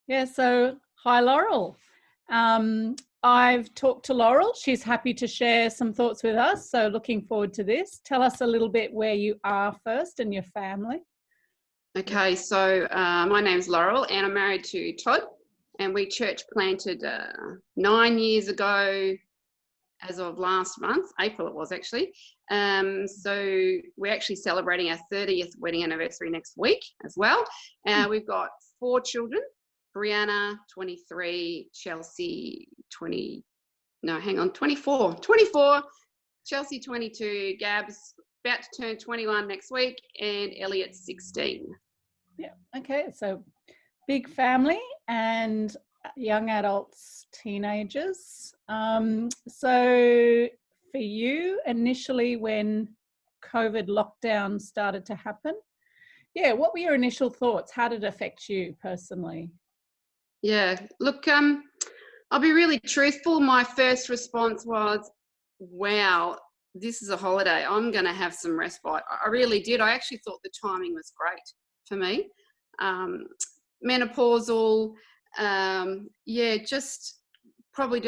Yeah, so hi, Laurel. I've talked to Laurel. She's happy to share some thoughts with us. So looking forward to this. Tell us a little bit where you are first and your family. Okay, so my name's Laurel and I'm married to Todd, and we church planted 9 years ago as of last month, April it was actually. So we're actually celebrating our 30th wedding anniversary next week as well. We've got 4 children, Brianna, 23, Chelsea, 24, Chelsea, 22, Gab's about to turn 21 next week, and Elliot's 16. Yeah, okay, so big family and young adults, teenagers. So for you, initially when COVID lockdown started to happen, what were your initial thoughts? How did it affect you personally? Yeah, look, I'll be really truthful. My first response was, wow, this is a holiday. I'm going to have some respite. I really did. I actually thought the timing was great for me. Menopausal, just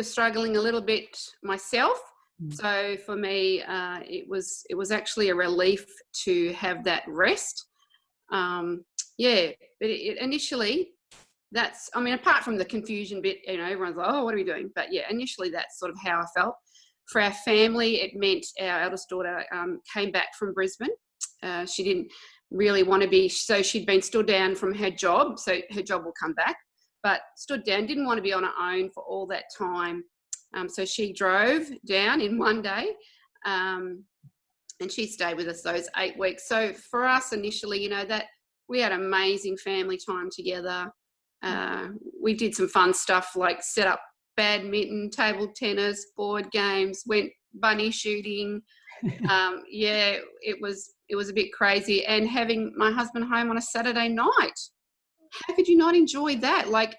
struggling a little bit myself. So for me, it was actually a relief to have that rest. But initially, apart from the confusion bit, everyone's like, oh, what are we doing? But yeah, initially that's sort of how I felt. For our family, it meant our eldest daughter came back from Brisbane. She didn't really want to be, so she'd been stood down from her job, so her job will come back, but stood down, didn't want to be on her own for all that time. So she drove down in one day, and she stayed with us those 8 weeks. So for us initially, that we had amazing family time together. We did some fun stuff like set up badminton, table tennis, board games, went bunny shooting. It was a bit crazy. And having my husband home on a Saturday night, how could you not enjoy that? Like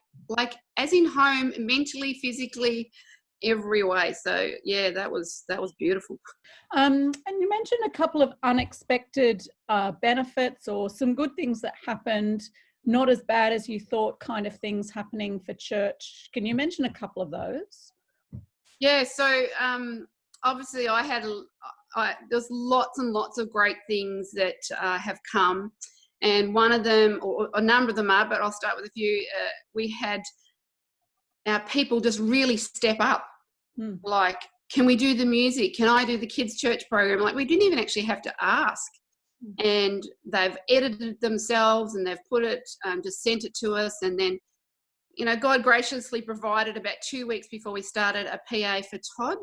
as in home, mentally, physically, every way. So yeah, that was beautiful. And you mentioned a couple of unexpected benefits or some good things that happened, not as bad as you thought kind of things happening for church. Can you mention a couple of those? Yeah, so obviously there's lots and lots of great things that have come, and one of them, or a number of them are, but I'll start with a few. We had our people just really step up. Like, can we do the music? Can I do the kids' church program? Like, we didn't even actually have to ask. And they've edited themselves and they've put it, just sent it to us. And then, God graciously provided about 2 weeks before we started a PA for Todd.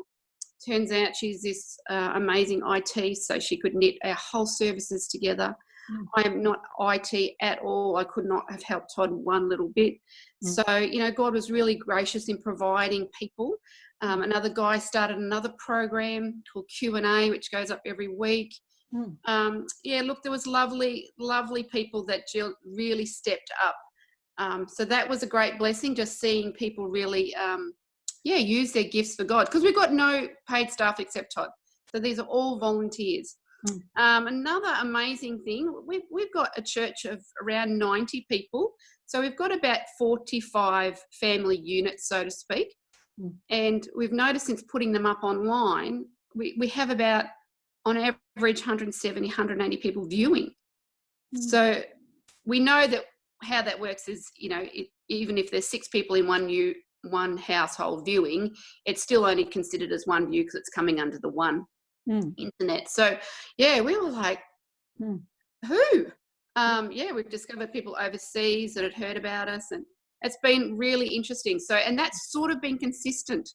Turns out she's this amazing IT, so she could knit our whole services together. I am not IT at all. I could not have helped Todd one little bit. So, God was really gracious in providing people. Another guy started another program called Q&A, which goes up every week. There was lovely people that really stepped up. So that was a great blessing, just seeing people really use their gifts for God, because we've got no paid staff except Todd. So these are all volunteers. Another amazing thing, we've got a church of around 90 people. So we've got about 45 family units, so to speak. And we've noticed since putting them up online, we have about, on average, 170, 180 people viewing. So we know that how that works is, even if there's 6 people in one household viewing, it's still only considered as one view because it's coming under the one internet. So yeah, we were like, who? We've discovered people overseas that had heard about us, and it's been really interesting. So, and that's sort of been consistent.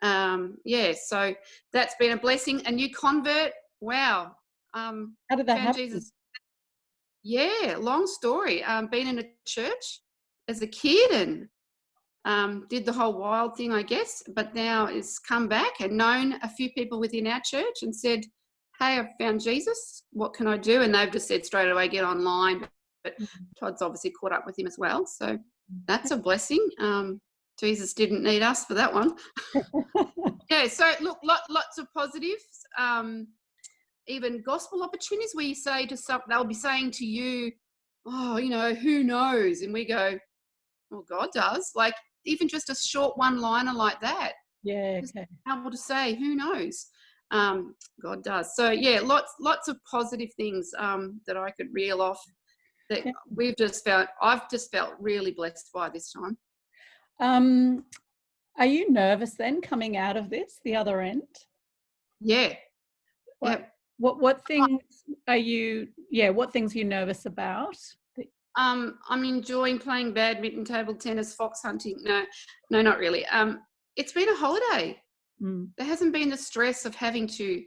So that's been a blessing. A new convert, wow. How did that happen? Jesus. Yeah, long story. Been in a church as a kid and did the whole wild thing, I guess, but now has come back and known a few people within our church and said, hey, I've found Jesus. What can I do? And they've just said straight away, get online. But Todd's obviously caught up with him as well. So that's a blessing. Jesus didn't need us for that one. So look, lots of positives. Even gospel opportunities where you say to some, they'll be saying to you, oh, who knows? And we go, well, God does. Like even just a short one-liner like that. Yeah, Just okay. able to say, who knows? God does. So yeah, lots of positive things that I could reel off that Yeah. I've just felt really blessed by this time. Are you nervous then coming out of this, the other end? Yeah. What Yep. what things are you what things are you nervous about? I'm enjoying playing badminton, table tennis, fox hunting. No, not really. It's been a holiday. Mm. There hasn't been the stress of having to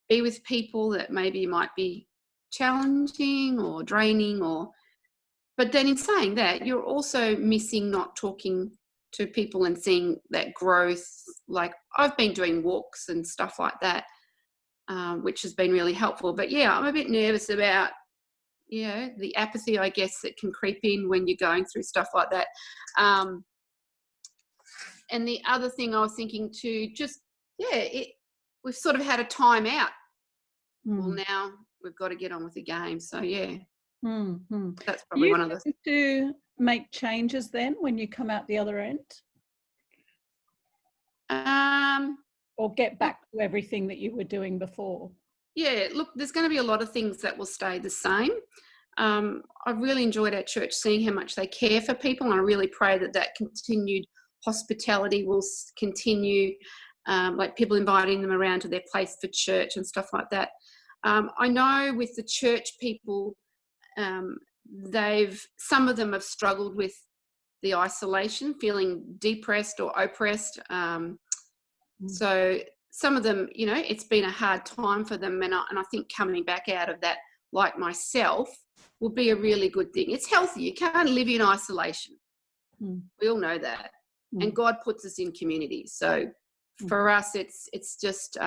be with people that maybe might be challenging or draining but then in saying that, you're also missing not talking to people and seeing that growth. Like I've been doing walks and stuff like that, which has been really helpful. But yeah, I'm a bit nervous about, the apathy, I guess, that can creep in when you're going through stuff like that. And the other thing I was thinking too, we've sort of had a time out. Well, now we've got to get on with the game. So yeah, Mm-hmm. that's Are probably you one of the. going to make changes then when you come out the other end, or get back to everything that you were doing before? Yeah, look, there's going to be a lot of things that will stay the same. I've really enjoyed our church, seeing how much they care for people, and I really pray that continued hospitality will continue, like people inviting them around to their place for church and stuff like that. I know with the church people, some of them have struggled with the isolation, feeling depressed or oppressed. So some of them, it's been a hard time for them, and I think coming back out of that, like myself, will be a really good thing. It's healthy. You can't live in isolation. We all know that. And God puts us in community. So for us, it's just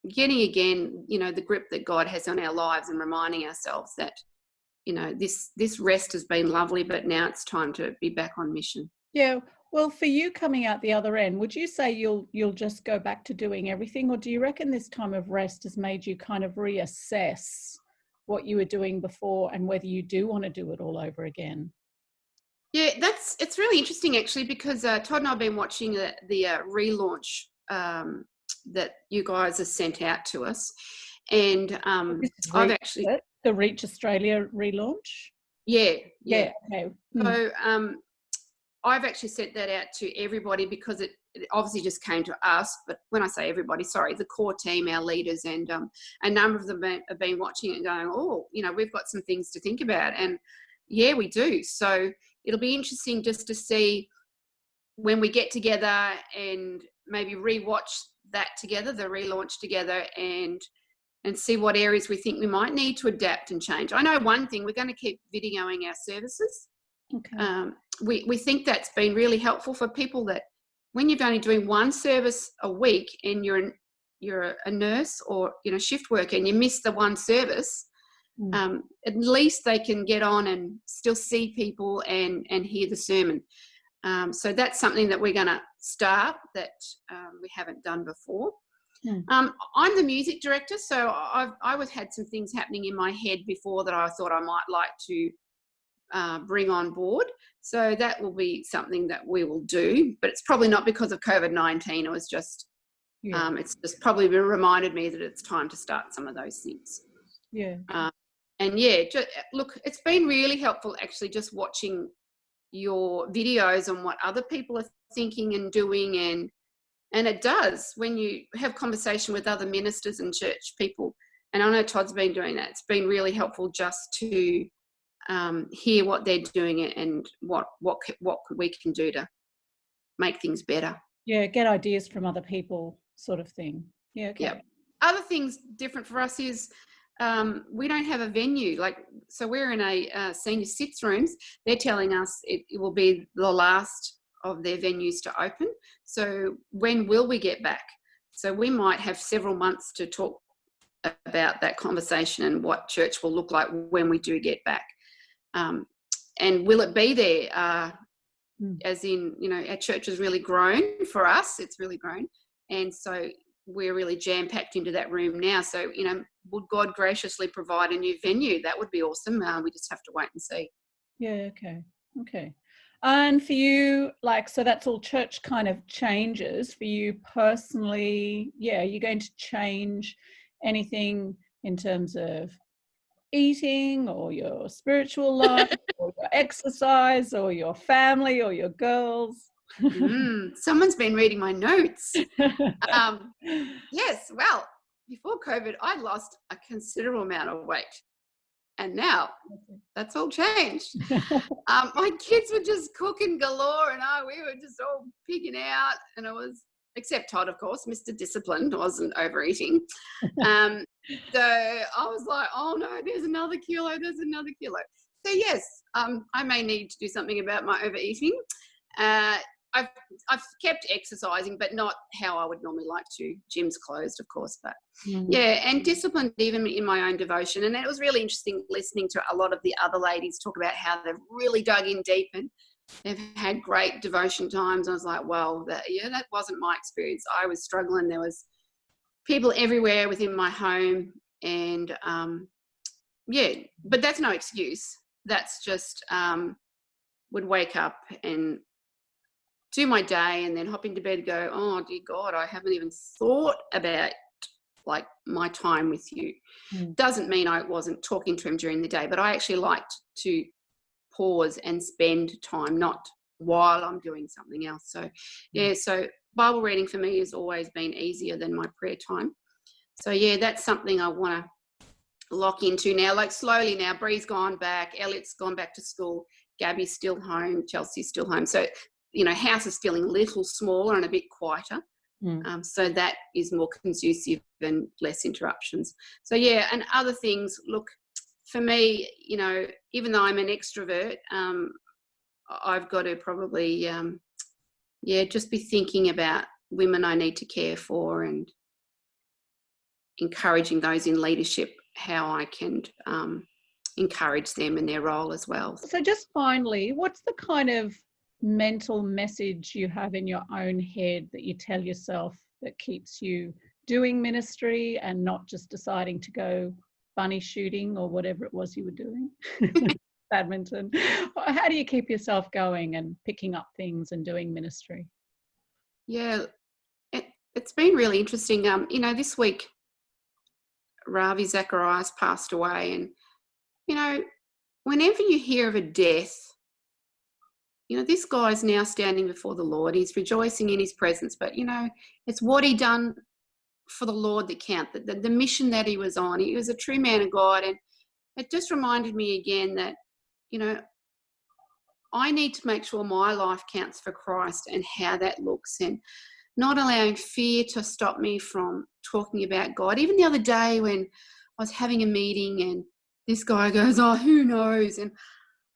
getting again, the grip that God has on our lives, and reminding ourselves that, this rest has been lovely, but now it's time to be back on mission. Yeah. Well, for you coming out the other end, would you say you'll just go back to doing everything, or do you reckon this time of rest has made you kind of reassess what you were doing before and whether you do want to do it all over again? Yeah, it's really interesting actually, because Todd and I have been watching the relaunch that you guys have sent out to us, and I've actually the Reach Australia relaunch. Yeah. Okay. So I've actually sent that out to everybody, because it obviously just came to us. But when I say everybody, sorry, the core team, our leaders, and a number of them have been watching it and going, oh, we've got some things to think about. And yeah, we do. So it'll be interesting just to see when we get together and maybe rewatch that together, the relaunch together, and see what areas we think we might need to adapt and change. I know one thing, we're going to keep videoing our services. Okay. We think that's been really helpful for people, that when you're only doing one service a week and you're a nurse or shift worker and you miss the one service, at least they can get on and still see people and hear the sermon. So that's something that we're going to start that we haven't done before. I'm the music director, so I had some things happening in my head before that I thought I might like to bring on board. So that will be something that we will do, but it's probably not because of COVID-19. It was just, it's just probably reminded me that it's time to start some of those things. Yeah. And yeah, look, it's been really helpful actually, just watching your videos on what other people are thinking and doing, and it does, when you have conversation with other ministers and church people, and I know Todd's been doing that, it's been really helpful just to hear what they're doing and what we can do to make things better. Yeah, get ideas from other people, sort of thing. Yeah. Okay. Yeah. Other things different for us is we don't have a venue. So we're in a senior sits rooms. They're telling us it will be the last of their venues to open. So when will we get back? So we might have several months to talk about that conversation and what church will look like when we do get back. And will it be there? As in, our church has really grown for us. It's really grown. And so we're really jam-packed into that room now. So, would God graciously provide a new venue? That would be awesome. We just have to wait and see. Yeah, okay. And for you, like, so that's all church kind of changes. For you personally, yeah, you're going to change anything in terms of eating or your spiritual life or your exercise or your family or your girls? Someone's been reading my notes. Yes, well, before COVID, I lost a considerable amount of weight. And now that's all changed. My kids were just cooking galore and we were just all pigging out. And it was, except Todd, of course, Mr. Disciplined, wasn't overeating. So I was like, oh no, there's another kilo. So yes, I may need to do something about my overeating. I've kept exercising, but not how I would normally like to. Gym's closed, of course, but yeah, and disciplined even in my own devotion. And it was really interesting listening to a lot of the other ladies talk about how they've really dug in deep and they've had great devotion times. I was like, well, that wasn't my experience. I was struggling. There was people everywhere within my home, and yeah, but that's no excuse. That's just would wake up and do my day and then hop into bed and go, oh dear God, I haven't even thought about like my time with you. Doesn't mean I wasn't talking to him during the day, but I actually liked to pause and spend time, not while I'm doing something else. So yeah, so Bible reading for me has always been easier than my prayer time. So yeah, that's something I want to lock into now, like slowly now. Bree's gone back, Elliot's gone back to school, Gabby's still home, Chelsea's still home. So house is feeling a little smaller and a bit quieter. So that is more conducive and less interruptions. So yeah, and other things, look, for me, even though I'm an extrovert, I've got to probably, just be thinking about women I need to care for and encouraging those in leadership, how I can encourage them in their role as well. So just finally, what's the kind of mental message you have in your own head that you tell yourself that keeps you doing ministry and not just deciding to go bunny shooting or whatever it was you were doing? Badminton. How do you keep yourself going and picking up things and doing ministry? Yeah, it's been really interesting. This week Ravi Zacharias passed away, and whenever you hear of a death, this guy's now standing before the Lord. He's rejoicing in his presence, but, it's what he done for the Lord that counted, the mission that he was on. He was a true man of God, and it just reminded me again that, I need to make sure my life counts for Christ and how that looks, and not allowing fear to stop me from talking about God. Even the other day when I was having a meeting and this guy goes, oh, who knows? And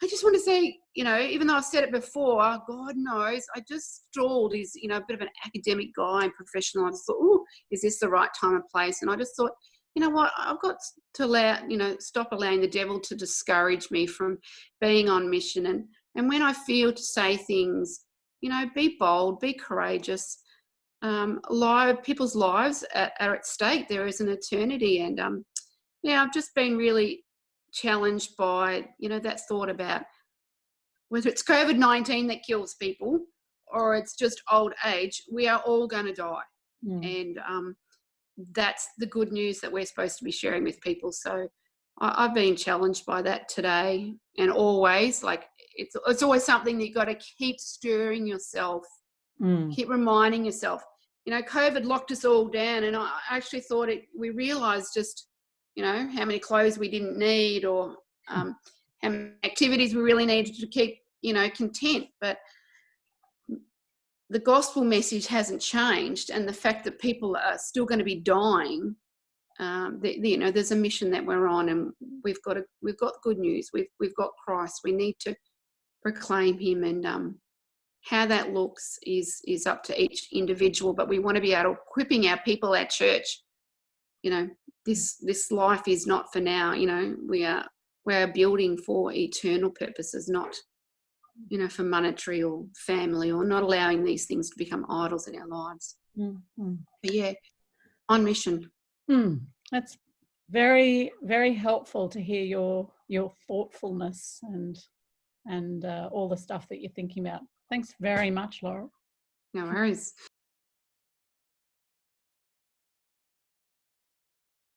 I just want to say, even though I've said it before, God knows. I just stalled. He's, a bit of an academic guy and professional. I just thought, oh, is this the right time and place? And I just thought, you know what, I've got to stop allowing the devil to discourage me from being on mission. And when I feel to say things, be bold, be courageous. People's lives are at stake. There is an eternity. And I've just been really challenged by, that thought about whether it's COVID-19 that kills people or it's just old age, we are all going to die. And that's the good news that we're supposed to be sharing with people. So I've been challenged by that today, and always, like, it's always something that you've got to keep stirring yourself, keep reminding yourself. COVID locked us all down, and I actually thought we realised just, how many clothes we didn't need, or how many activities we really needed to keep, content. But the gospel message hasn't changed, and the fact that people are still going to be dying, there's a mission that we're on, and we've got good news. We've got Christ. We need to proclaim him, and how that looks is up to each individual. But we want to be able to equipping our people at church. This life is not for now. We are building for eternal purposes, not for monetary or family, or not allowing these things to become idols in our lives. But yeah, on mission. That's very, very helpful to hear your thoughtfulness and all the stuff that you're thinking about. Thanks very much, Laurel. No worries.